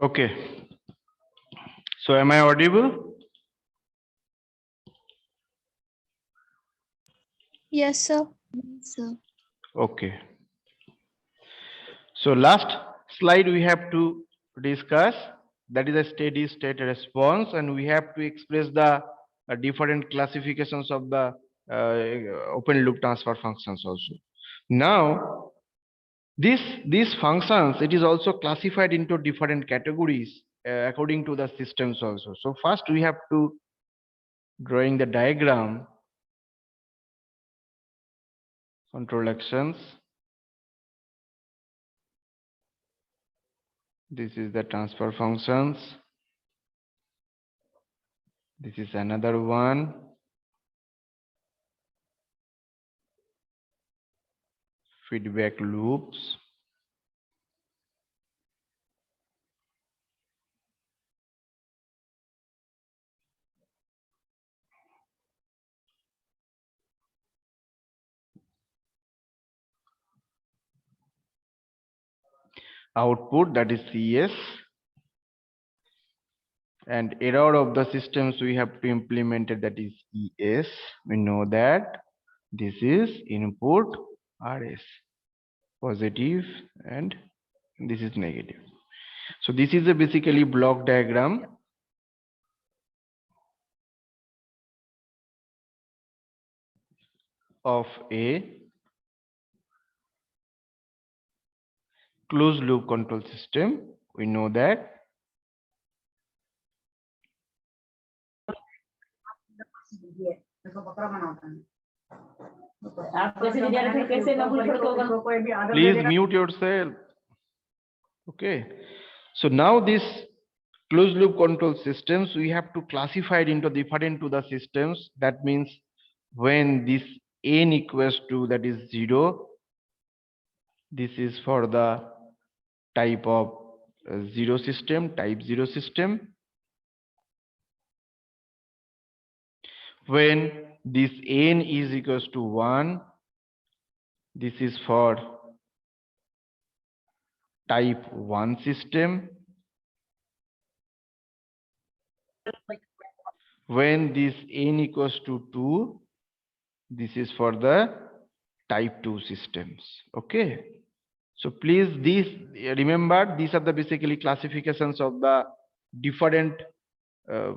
Okay. So am I audible? Yes, sir. So, Okay. So last slide we have to discuss, that is a steady state response, and we have to express the different classifications of the open loop transfer functions also. Now these functions, it is also classified into different categories according to the systems also. So first we have to drawing the diagram, control actions. This is the transfer functions. This is another one. Feedback loops. Output, that is CS. And error of the systems we have to implement it, that is ES. We know that this is input RS, positive, and this is negative. So this is a basically block diagram of a closed loop control system. We know that please mute yourself. Okay. So now this closed loop control systems, we have to classify it into different to the systems. That means when this n equals to, that is 0, this is for the type of 0 system, type 0 system. When this n is equals to 1, this is for type 1 system. When this n equals to 2, this is for the type 2 systems. Okay. So please, these remember, these are the basically classifications of the different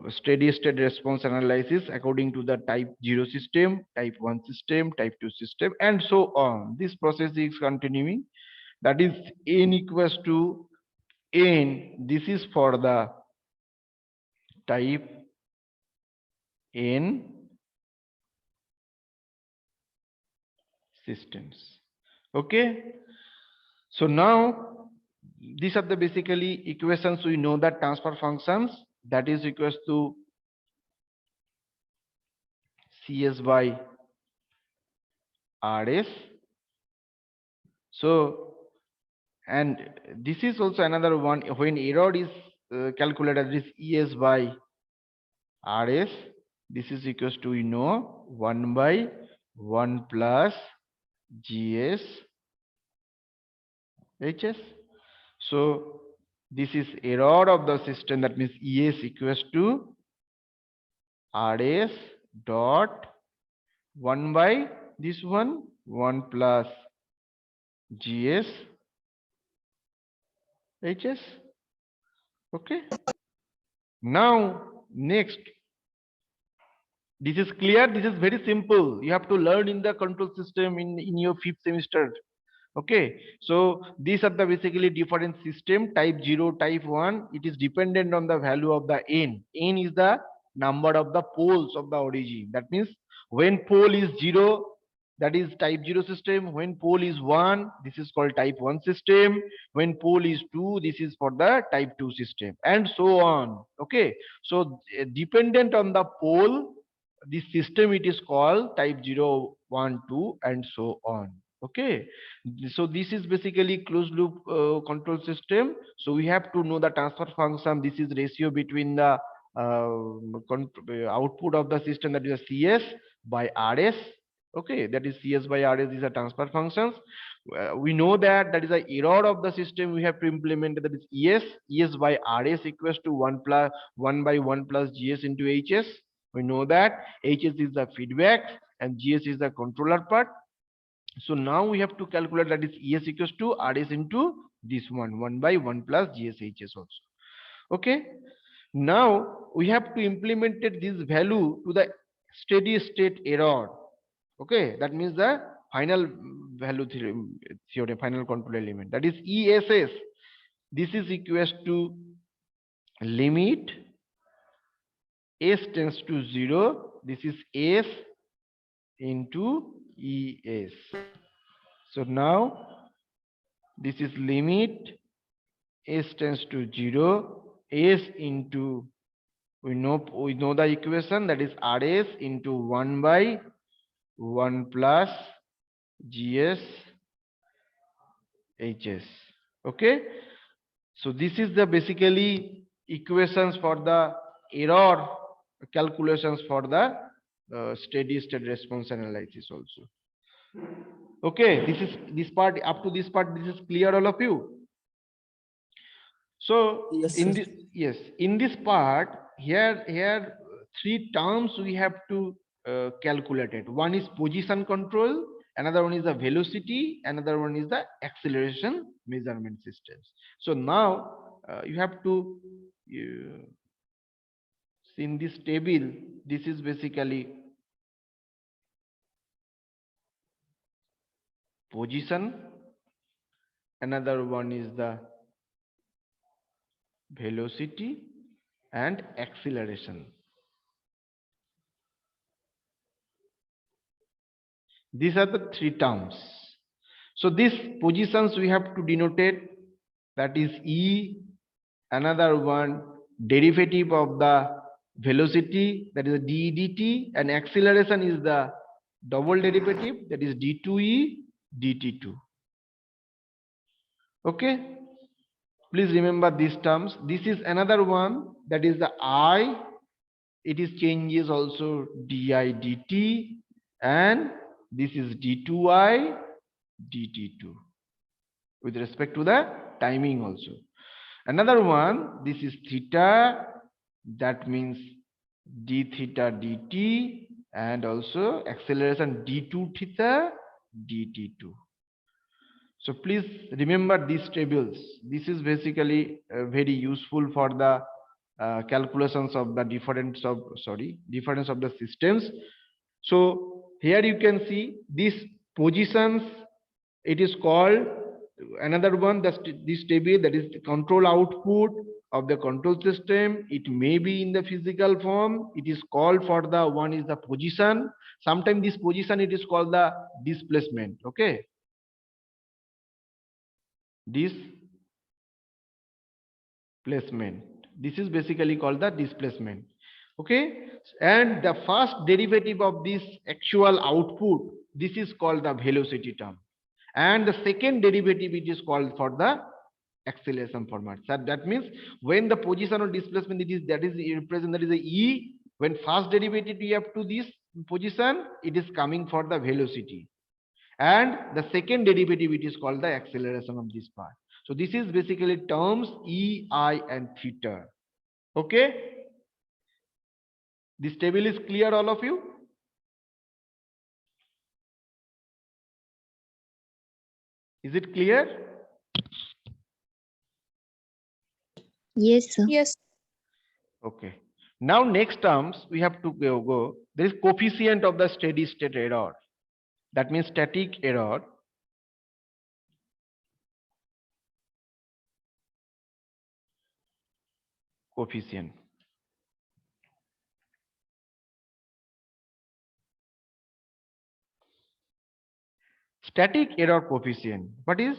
steady state response analysis according to the type 0 system, type 1 system, type 2 system, and so on. This process is continuing. That is n equals to n. This is for the type n systems. Okay. So now these are the basically equations. We know that transfer functions, that is equals to CS by RS. So, and this is also another one, when error is calculated, is ES by RS. This is equals to, 1 by 1 plus GS HS. So this is error of the system, that means ES equals to RS dot 1 by this one, 1 plus GS HS. Okay. Now next, this is clear. This is very simple. You have to learn in the control system in your 5th semester. Okay. So these are the basically different system, type 0, type 1. It is dependent on the value of the n. N is the number of the poles of the origin. That means when pole is 0, that is type 0 system. When pole is 1, this is called type 1 system. When pole is 2, this is for the type 2 system, and so on. Okay. So dependent on the pole, this system, it is called type 0, 1, 2, and so on. Okay. So this is basically closed loop control system. So we have to know the transfer function. This is ratio between the output of the system, that is CS by RS. Okay, that is CS by RS. These are transfer functions. We know that that is the error of the system. We have to implement that is ES by RS equals to 1 by 1 plus GS into HS. We know that HS is the feedback and GS is the controller part. So now we have to calculate that is ES equals to RS into this 1 by 1 plus GS HS also. Okay. Now we have to implement this value to the steady state error. Okay, that means the final value theorem, final control element, that is ESS. This is equals to limit S tends to 0. This is S into ES. So now this is limit S tends to 0, S into, we know the equation, that is RS into 1 by 1 plus GS HS. Okay, so this is the basically equations for the error calculations for the steady state response analysis also. Okay, this part, up to this part, this is clear, all of you? So Yes, in sir. this, yes, in this part here three terms we have to calculate it. One is position control, another one is the velocity, another one is the acceleration measurement systems. So now you have to see in this table, this is basically position, another one is the velocity and acceleration. These are the three terms. So these positions we have to denote it, that is E, another one derivative of the velocity, that is d dt, and acceleration is the double derivative, that is d2e dt2. Okay, please remember these terms. This is another one, that is the I, it is changes also di dt, and this is d2i dt2 with respect to the timing also. Another one, this is theta, that means d theta dt, and also acceleration d2 theta dt2. So please remember these tables. This is basically very useful for the calculations of the difference of the systems. So here you can see these positions. It is called another one, this table, that is the control output of the control system. It may be in the physical form. It is called, for the one is the position. Sometimes this position it is called the displacement. Okay, displacement. This is basically called the displacement. Okay, and the first derivative of this actual output, this is called the velocity term, and the second derivative it is called for the acceleration format. So that means when the position or displacement it is, that is represent, that is a E, when first derivative we have to this position, it is coming for the velocity, and the second derivative it is called the acceleration of this part. So this is basically terms E, I, and theta. Okay, this table is clear, all of you? Is it clear? Yes, sir. Yes. Okay. Now next terms we have to go. There is coefficient of the steady state error. That means static error. Coefficient. Static error coefficient. What is?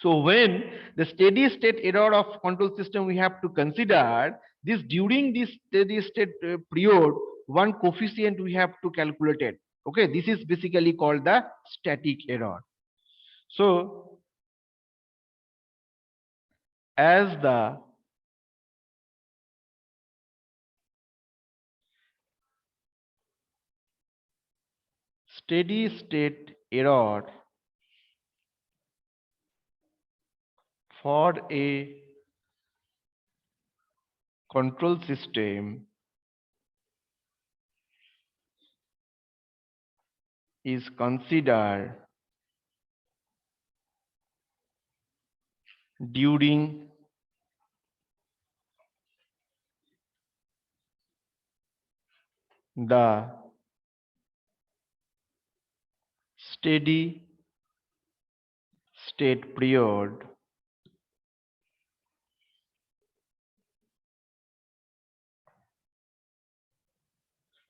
So when the steady state error of control system, we have to consider this during this steady state period, one coefficient we have to calculate it. Okay, this is basically called the static error. So as the steady state error for a control system is considered during the steady state period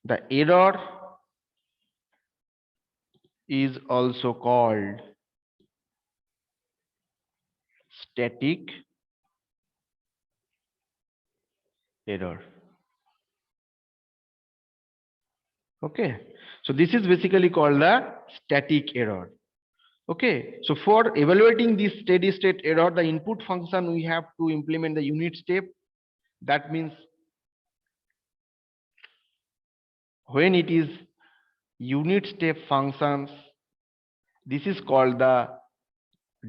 the error is also called static error. Okay, so this is basically called the static error. Okay, so for evaluating this steady state error, the input function we have to implement the unit step. That means when it is unit step functions, this is called the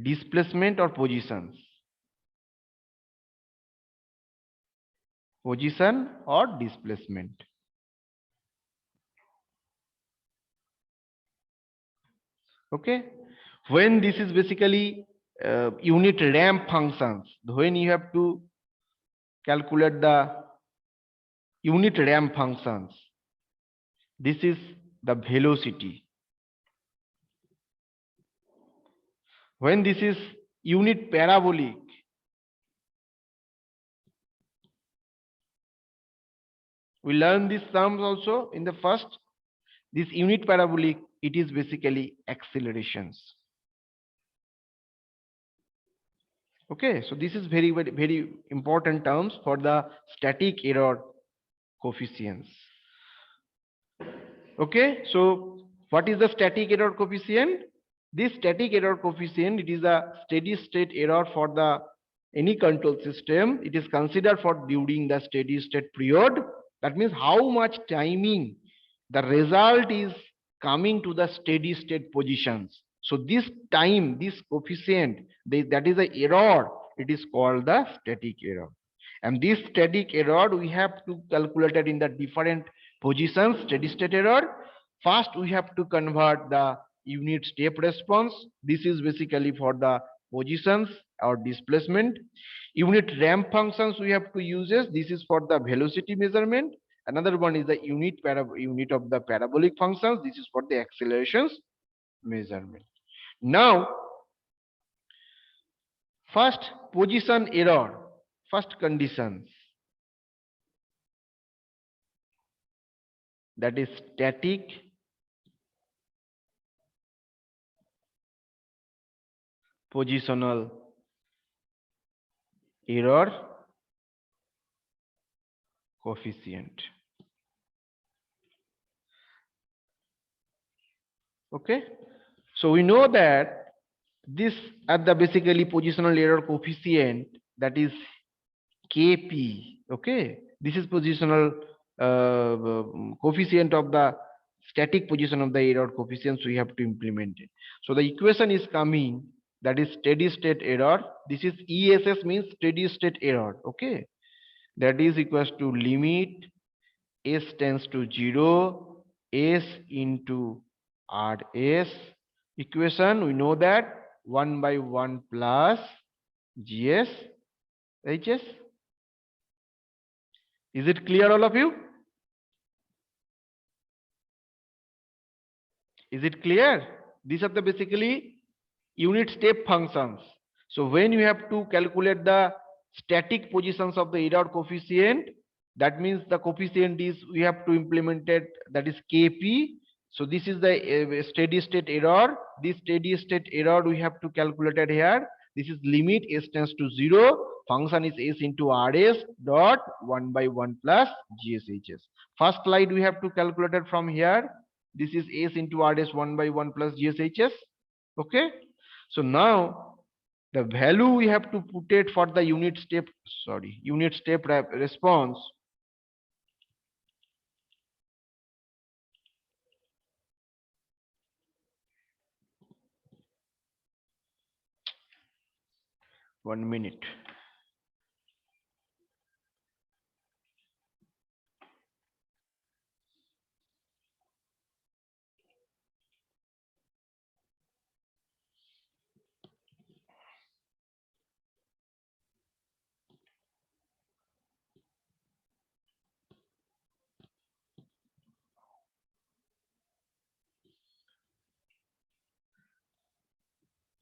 displacement or positions. Position or displacement. Okay, when this is basically unit ramp functions, when you have to calculate the unit ramp functions, this is the velocity. When this is unit parabolic, we learn these terms also in the first. This unit parabolic, it is basically accelerations. Okay, so this is very important terms for the static error coefficients. Okay, so what is the static error coefficient? This static error coefficient, it is a steady state error for the any control system. It is considered for during the steady state period. That means how much timing the result is coming to the steady state positions. So this time, this coefficient, that is the error, it is called the static error. And this static error we have to calculate it in the different positions, steady state error. First, we have to convert the unit step response. This is basically for the positions or displacement. Unit ramp functions we have to use. This is for the velocity measurement. Another one is the unit of the parabolic functions. This is for the accelerations measurement. Now, first position error, first conditions, that is static positional error coefficient. Okay, so we know that this at the basically positional error coefficient, that is Kp. Okay, this is positional coefficient of the static position of the error coefficients we have to implement it. So the equation is coming, that is steady state error. This is ESS, means steady state error. Okay, that is equals to limit s tends to 0 s into rs. Equation we know that 1 by 1 plus gs hs. Is it clear, all of you? Is it clear? These are the basically unit step functions. So when you have to calculate the static positions of the error coefficient, that means the coefficient is we have to implement it, that is Kp. So this is the steady state error. This steady state error we have to calculate it here. This is limit s tends to 0. Function is s into rs dot 1 by 1 plus gshs. First slide we have to calculate it from here. This is s into rs 1 by 1 plus gshs. Okay, so now the value we have to put it for the unit step response. 1 minute.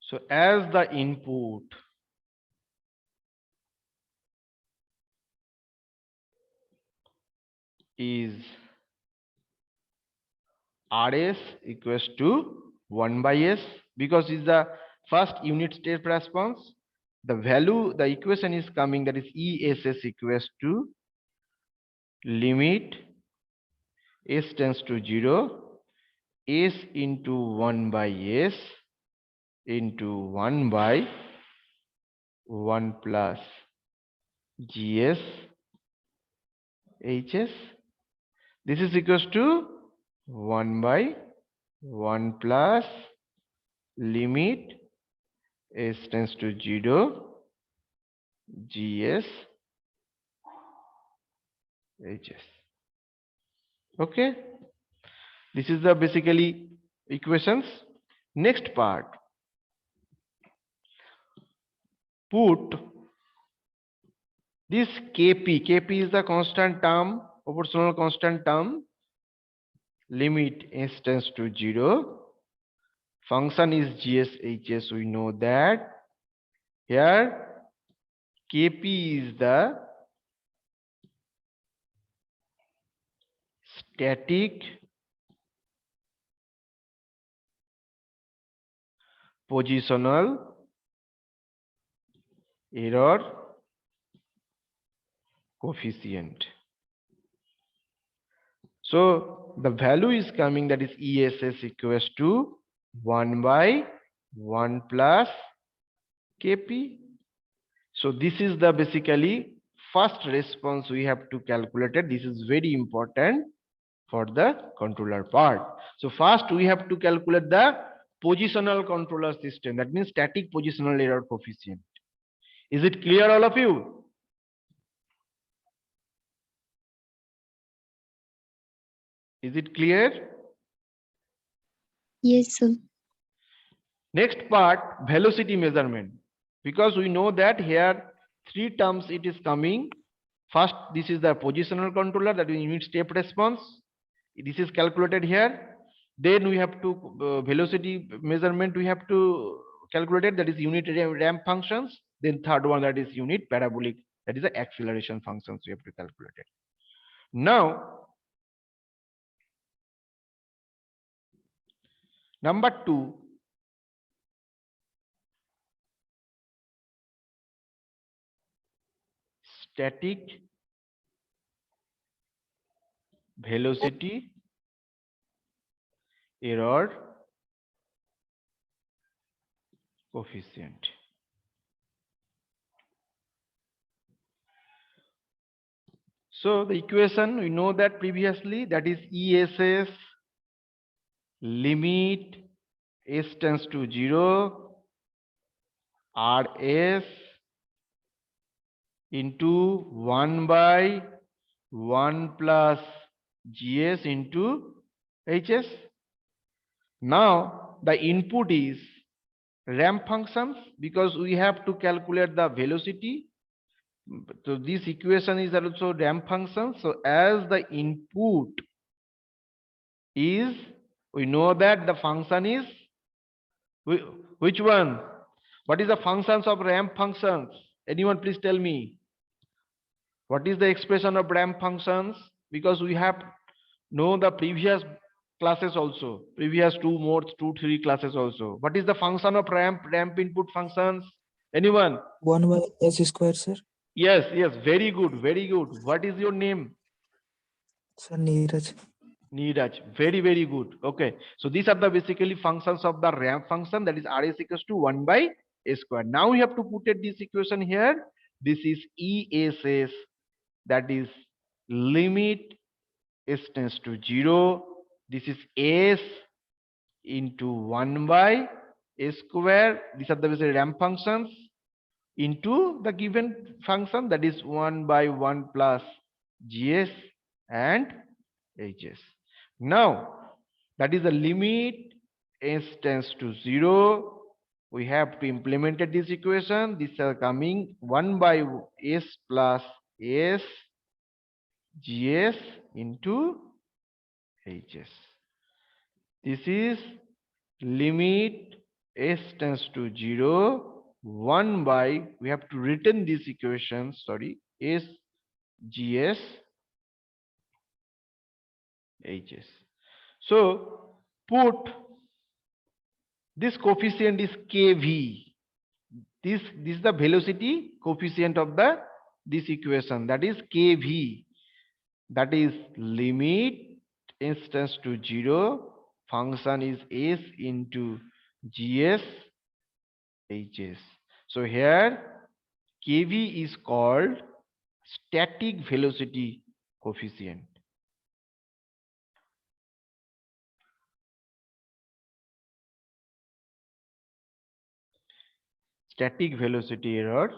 So as the input is Rs equals to 1 by S, because it's the first unit step response. The value, the equation is coming, that is ESS equals to limit S tends to 0, S into 1 by S into 1 by 1 plus GS HS. This is equals to 1 by 1 plus limit S tends to 0 GS HS. Okay, this is the basically equations. Next part, put this Kp is the constant term, proportional constant term, limit S tends to 0, function is GSHS, we know that. Here Kp is the static positional error coefficient. So the value is coming, that is ESS equals to 1 by 1 plus Kp. So this is the basically first response we have to calculate it. This is very important for the controller part. So first we have to calculate the positional controller system. That means static positional error coefficient. Is it clear, all of you? Is it clear? Yes, sir. Next part, velocity measurement. Because we know that here three terms it is coming. First, this is the positional controller, that is unit step response. This is calculated here. Then we have to velocity measurement we have to calculate it, that is unit ramp functions. Then third one, that is unit parabolic, that is the acceleration functions we have to calculate it. Now, number 2, static velocity error coefficient. So the equation we know that previously, that is ESS limit S tends to 0 RS into 1 by 1 plus GS into HS. Now the input is ramp functions, because we have to calculate the velocity. So this equation is also ramp function. So as the input is, we know that the function is which one? What is the functions of ramp functions? Anyone please tell me. What is the expression of ramp functions? Because we have know the previous classes also, previous 2-3 classes also. What is the function of ramp input functions? Anyone? 1 by S square, sir. Yes, very good, very good. What is your name? Sir, Neeraj. Neeraj, very good. Okay, so these are the basically functions of the ramp function, that is Rs equals to 1 by S square. Now we have to put it this equation here. This is ESS, that is limit S tends to 0. This is S into 1 by S square. These are the basically ramp functions. into the given function, that is 1 by 1 plus gs and hs. Now that is the limit s tends to 0. We have to implement this equation. These are coming 1 by s plus s gs into hs. This is limit s tends to 0, 1 by, we have to written this equation, sorry, s gs hs. So put this coefficient is kv. This is the velocity coefficient of the this equation, that is kv. That is limit s tends to 0, function is s into gs hs. So here kv is called static velocity coefficient. Static velocity error,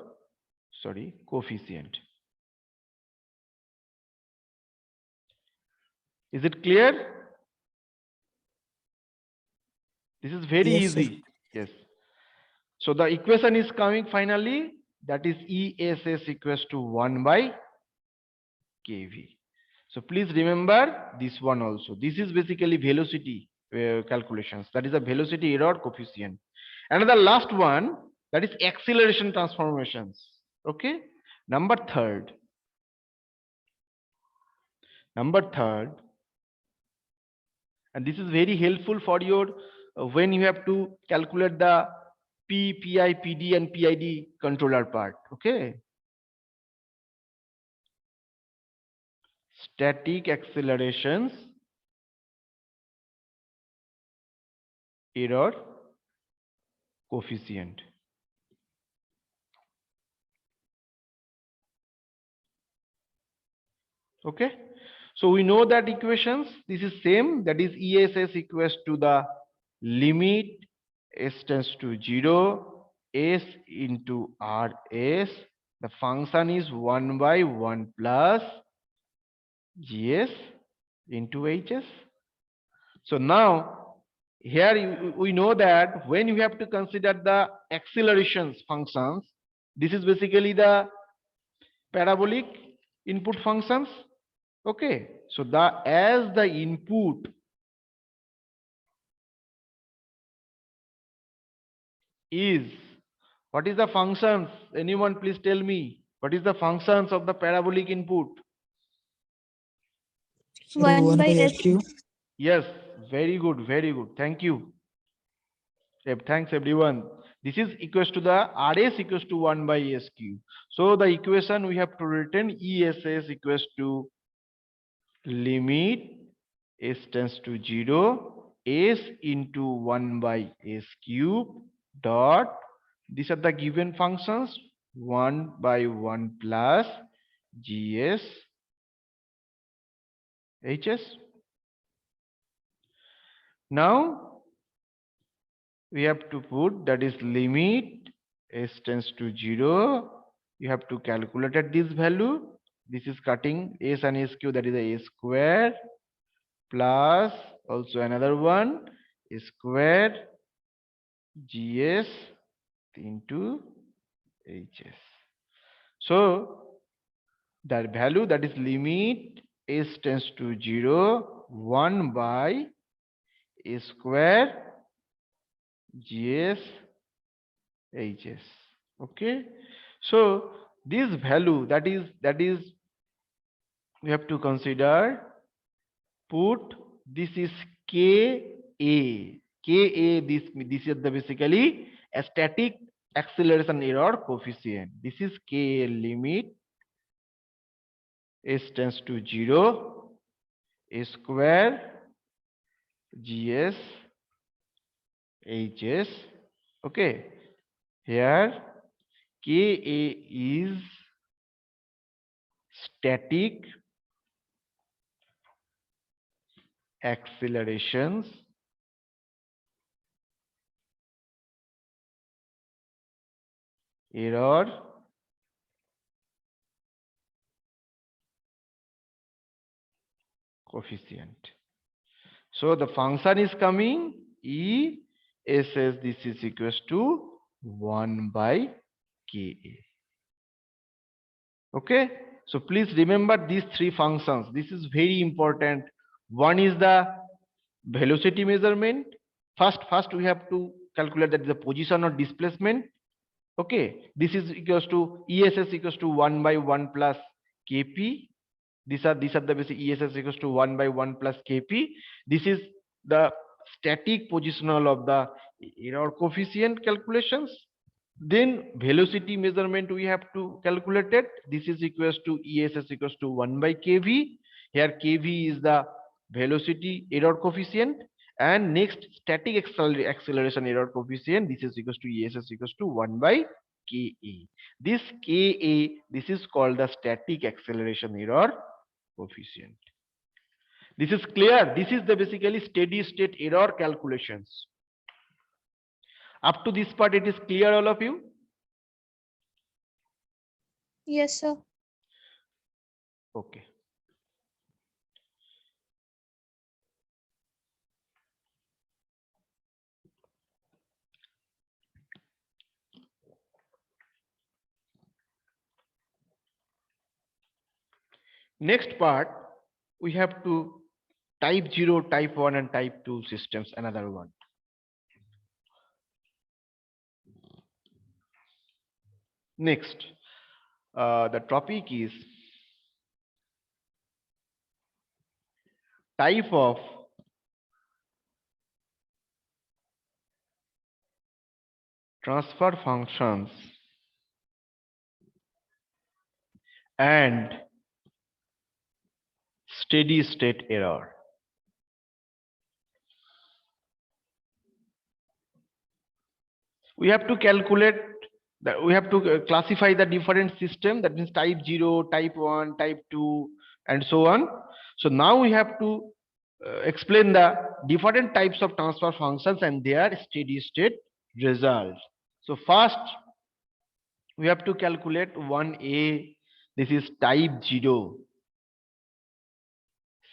sorry, coefficient. Is it clear? This is very Yes, sir. easy. Yes. So the equation is coming finally, that is ESS equals to 1 by kV. So please remember this one also. This is basically velocity calculations. That is a velocity error coefficient. And the last one, that is acceleration transformations. Okay. Number third, and this is very helpful for your when you have to calculate the P, PI, PD and PID controller part. Okay. Static accelerations error coefficient. Okay. So we know that equations, this is same, that is ESS equals to the limit s tends to 0, s into rs. The function is 1 by 1 plus gs into hs. So now here we know that when you have to consider the accelerations functions, this is basically the parabolic input functions. Okay, so as the input is, what is the functions? Anyone please tell me, what is the functions of the parabolic input? Sir, 1 1 by by s. SQ. Yes, very good, very good. Thank you. Thanks everyone. This is equals to the RS equals to 1 by SQ. So the equation we have to written ESS equals to limit s tends to 0, s into 1 by s cube dot, these are the given functions, 1 by 1 plus gs hs. Now we have to put, that is limit s tends to 0, you have to calculate at this value. This is cutting s and sq, that is a square plus also another one square gs into hs. So that value, that is limit s tends to 0, 1 by a square gs hs. Okay, so this value, that is we have to consider, put, this is this is the basically a static acceleration error coefficient. This is K limit s tends to 0, a square gs hs. Okay, here Ka is static accelerations error coefficient. So the function is coming ESS, this is equals to 1 by KA. Okay, so please remember these three functions. This is very important. One is the velocity measurement. First we have to calculate that the position or displacement. Okay, this is equals to ESS equals to 1 by 1 plus KP. These are the basic ESS equals to 1 by 1 plus KP. This is the static positional of the error coefficient calculations. Then velocity measurement we have to calculate it. This is equals to ESS equals to 1 by KV. Here KV is the velocity error coefficient. And next static acceleration error coefficient. This is equals to ESS equals to 1 by KA. This KA, this is called the static acceleration error coefficient. This is clear. This is the basically steady state error calculations. Up to this part, it is clear, all of you? Yes, sir. Okay. Next part, we have to type 0, type 1, and type 2 systems, another one. Next, the topic is type of transfer functions and steady state error. We have to calculate that, we have to classify the different system, that means type 0, type 1, type 2, and so on. So now we have to explain the different types of transfer functions and their steady state result. So first we have to calculate 1A. This is type 0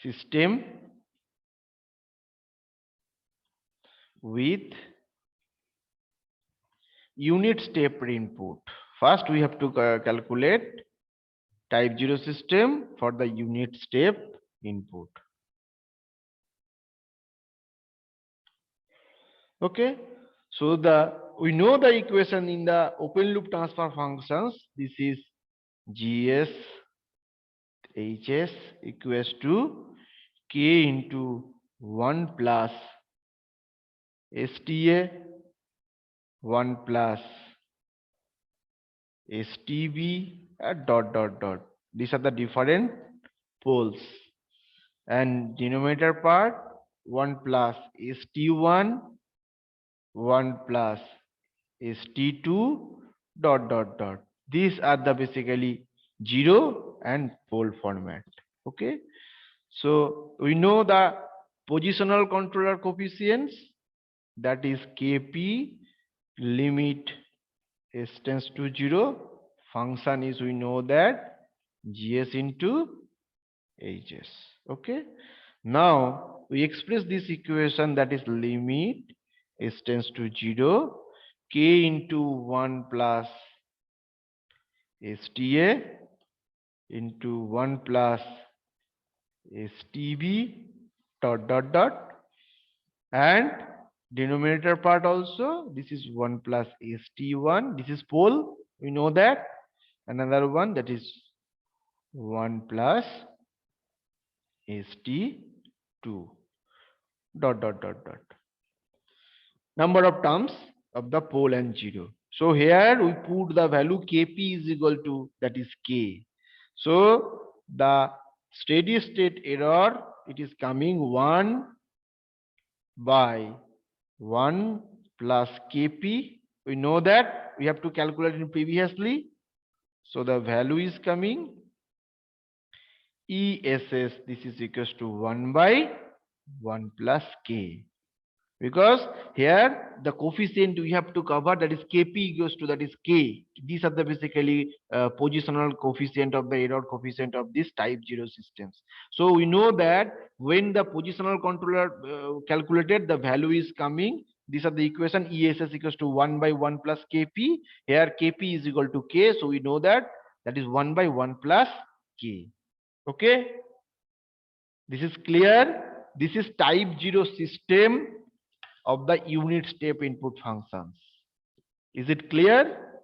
system with unit step input. First we have to calculate type 0 system for the unit step input. Okay, so we know the equation in the open loop transfer functions. This is GS HS equals to K into 1 plus STA 1 plus STB dot dot dot. These are the different poles, and denominator part 1 plus ST1 1 plus ST2 dot dot dot. These are the basically 0 and pole format. Okay, so we know the positional controller coefficients, that is KP limit s tends to 0. Function is, we know that GS into HS. Okay, now we express this equation, that is limit s tends to 0, K into 1 plus STA into 1 plus STB dot dot dot, and denominator part also, this is 1 plus ST1, this is pole, we know that. Another one, that is 1 plus ST2 dot dot dot dot. Number of terms of the pole and 0. So here we put the value Kp is equal to, that is K. So the steady state error, it is coming 1 by 1 plus Kp. We know that, we have to calculate it previously. So the value is coming ESS, this is equals to 1 by 1 plus K. Because here the coefficient we have to cover, that is Kp equals to, that is K. These are the basically positional coefficient of the error coefficient of this type 0 systems. So we know that when the positional controller calculated, the value is coming. These are the equation. ESS equals to 1 by 1 plus Kp. Here Kp is equal to K. So we know that is 1 by 1 plus K. Okay. This is clear. This is type 0 system of the unit step input functions. Is it clear?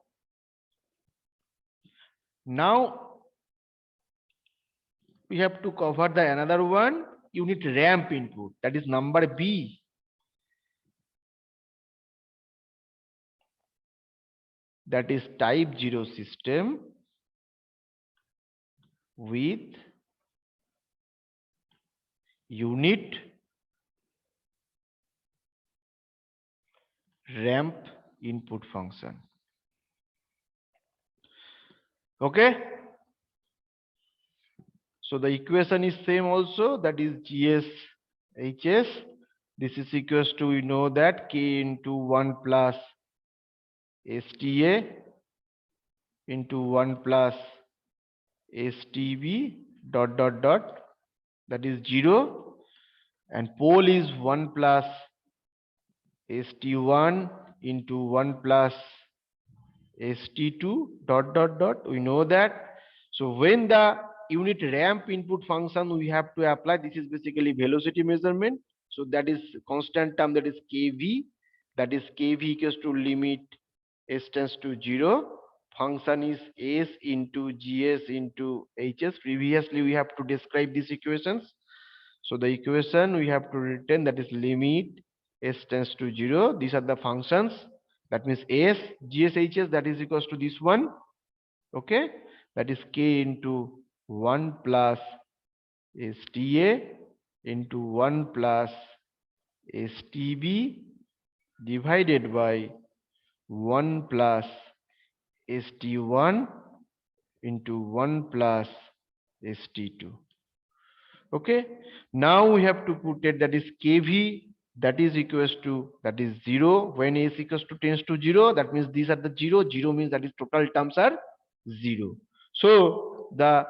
Now we have to cover the another one, unit ramp input, that is number B. That is type 0 system with unit ramp input function. Okay. So the equation is same also, that is GSHS. This is equals to, we know that K into 1 plus STA into 1 plus STB dot dot dot, that is 0, and pole is 1 plus ST1 into 1 plus ST2 dot dot dot. We know that. So when the unit ramp input function we have to apply, this is basically velocity measurement. So that is constant term, that is kV. That is kV equals to limit s tends to 0. Function is s into gs into hs. Previously we have to describe these equations. So the equation we have to return, that is limit s tends to 0. These are the functions. That means s gs hs, that is equals to this one. Okay, that is k into 1 plus sta into 1 plus stb divided by 1 plus st1 into 1 plus st2. Okay, now we have to put it, that is kv, that is equals to, that is 0. When s equals to tends to 0, that means these are the 0. 0 means that is total terms are 0. So the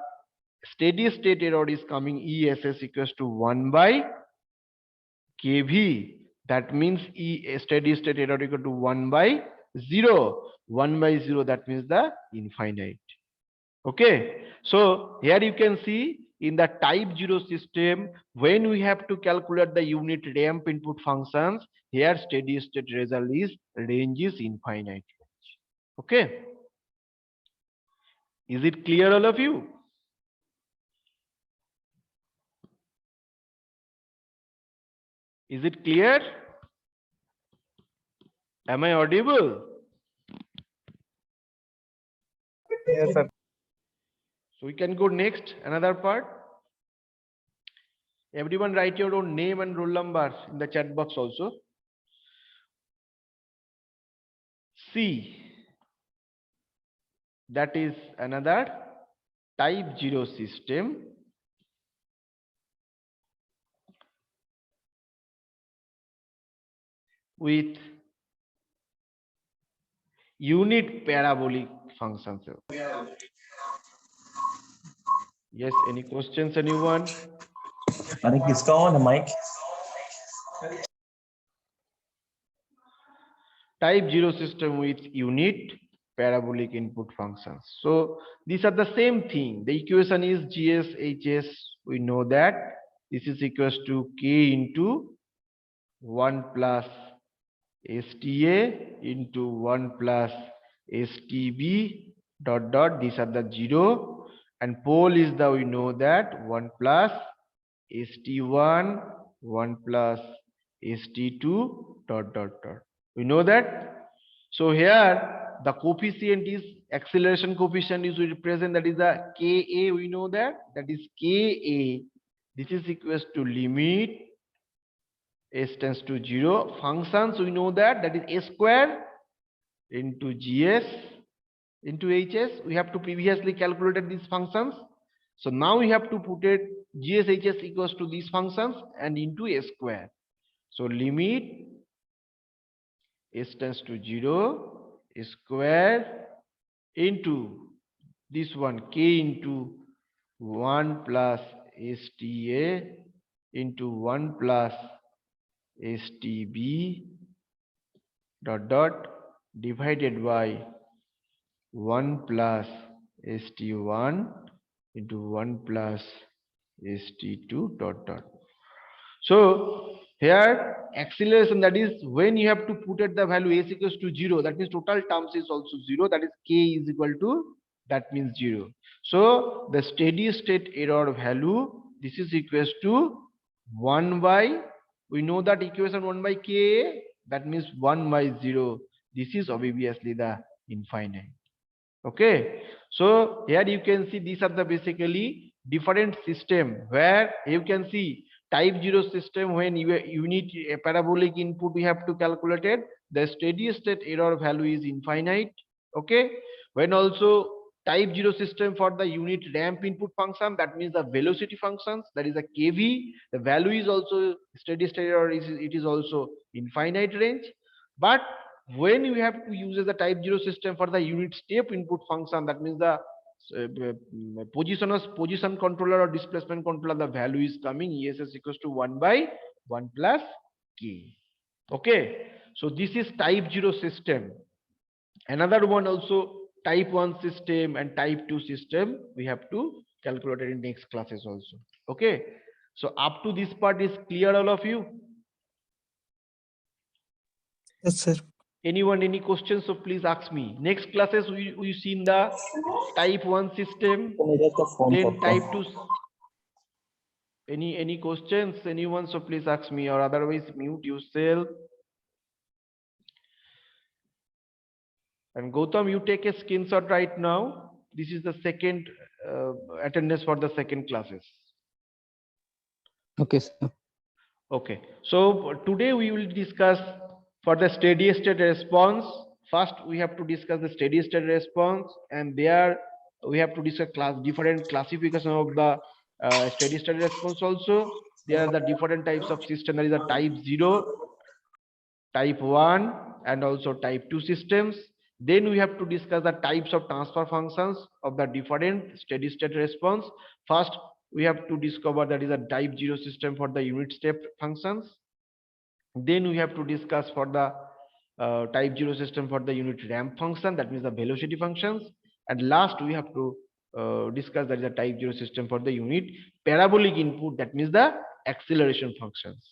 steady state error is coming ESS equals to 1 by kV. That means steady state error equal to 1 by 0. 1 by 0, that means the infinite. Okay, so here you can see in the type 0 system, when we have to calculate the unit ramp input functions, here steady state result is range is infinite. Okay, is it clear, all of you? Is it clear? Am I audible? Yes, sir. So we can go next, another part. Everyone write your own name and roll number in the chat box also. C, that is another type 0 system with unit parabolic functions. Yes, any questions, anyone? Manik, it's on the mic. Type 0 system with unit parabolic input functions. So these are the same thing. The equation is GSHS. We know that this is equals to K into 1 plus STA into 1 plus STB dot dot. These are the 0, and pole is the, we know that 1 plus ST1, 1 plus ST2 dot dot dot. We know that. So here the coefficient is acceleration coefficient is represent, that is the Ka. We know that is Ka. This is equals to limit s tends to 0. Functions, we know that is a square into gs into hs. We have to previously calculated these functions. So now we have to put it gs hs equals to these functions and into a square. So limit s tends to 0 square into this one k into 1 plus sta into 1 plus stb dot dot divided by 1 plus st1 into 1 plus st2 dot dot. So here acceleration, that is when you have to put at the value s equals to 0, that means total terms is also 0, that is k is equal to, that means 0. So the steady state error value, this is equals to 1 by, we know that equation 1 by k, that means 1 by 0. This is obviously the infinite. Okay, so here you can see these are the basically different system where you can see type 0 system, when you need a parabolic input we have to calculate it, the steady state error value is infinite. Okay, when also type 0 system for the unit ramp input function, that means the velocity functions, that is a kv, the value is also steady state error is, it is also infinite range. But when we have to use the type 0 system for the unit step input function, that means the position controller or displacement controller, the value is coming ess equals to 1 by 1 plus k. Okay, so this is type 0 system. Another one also type 1 system and type 2 system, we have to calculate it in next classes also. Okay, so up to this part is clear, all of you? Yes, sir. Anyone any questions? So please ask me. Next classes we seen the type 1 system, then type 2. Any questions? Anyone? So please ask me, or otherwise mute yourself. And Gautam, you take a screenshot right now. This is the second attendance for the second classes. Okay, sir. Okay, so today we will discuss for the steady state response. First, we have to discuss the steady state response, and there we have to discuss different classification of the steady state response also. There are the different types of system. There is a type 0, type 1, and also type 2 systems. Then we have to discuss the types of transfer functions of the different steady state response. First, we have to discover that is a type 0 system for the unit step functions. Then we have to discuss for the type 0 system for the unit ramp function, that means the velocity functions. And last, we have to discuss that is a type 0 system for the unit parabolic input, that means the acceleration functions.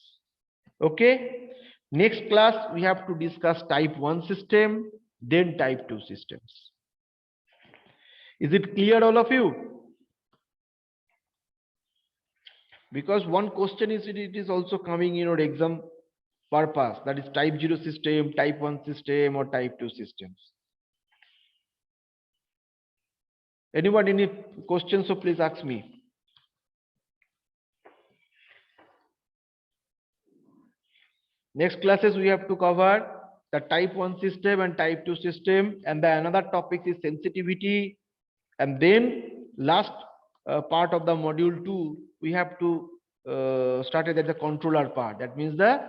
Okay, next class we have to discuss type 1 system, then type 2 systems. Is it clear, all of you? Because one question is, it is also coming in your exam purpose, that is type 0 system, type 1 system, or type 2 systems. Anyone any questions? So please ask me. Next classes we have to cover the type 1 system and type 2 system, and the another topic is sensitivity. And then last part of the module 2, we have to start at the controller part, that means the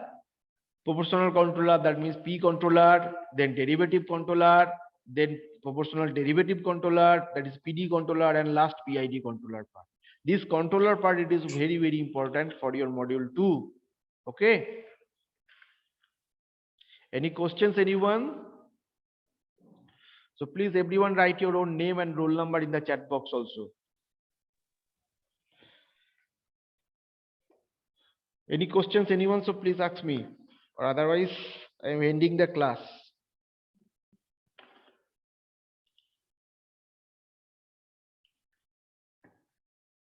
proportional controller, that means P controller, then derivative controller, then proportional derivative controller, that is PD controller, and last PID controller part. This controller part, it is very, very important for your module 2. Okay. Any questions, anyone? So please everyone write your own name and roll number in the chat box also. Any questions, anyone? So please ask me, or otherwise I am ending the class.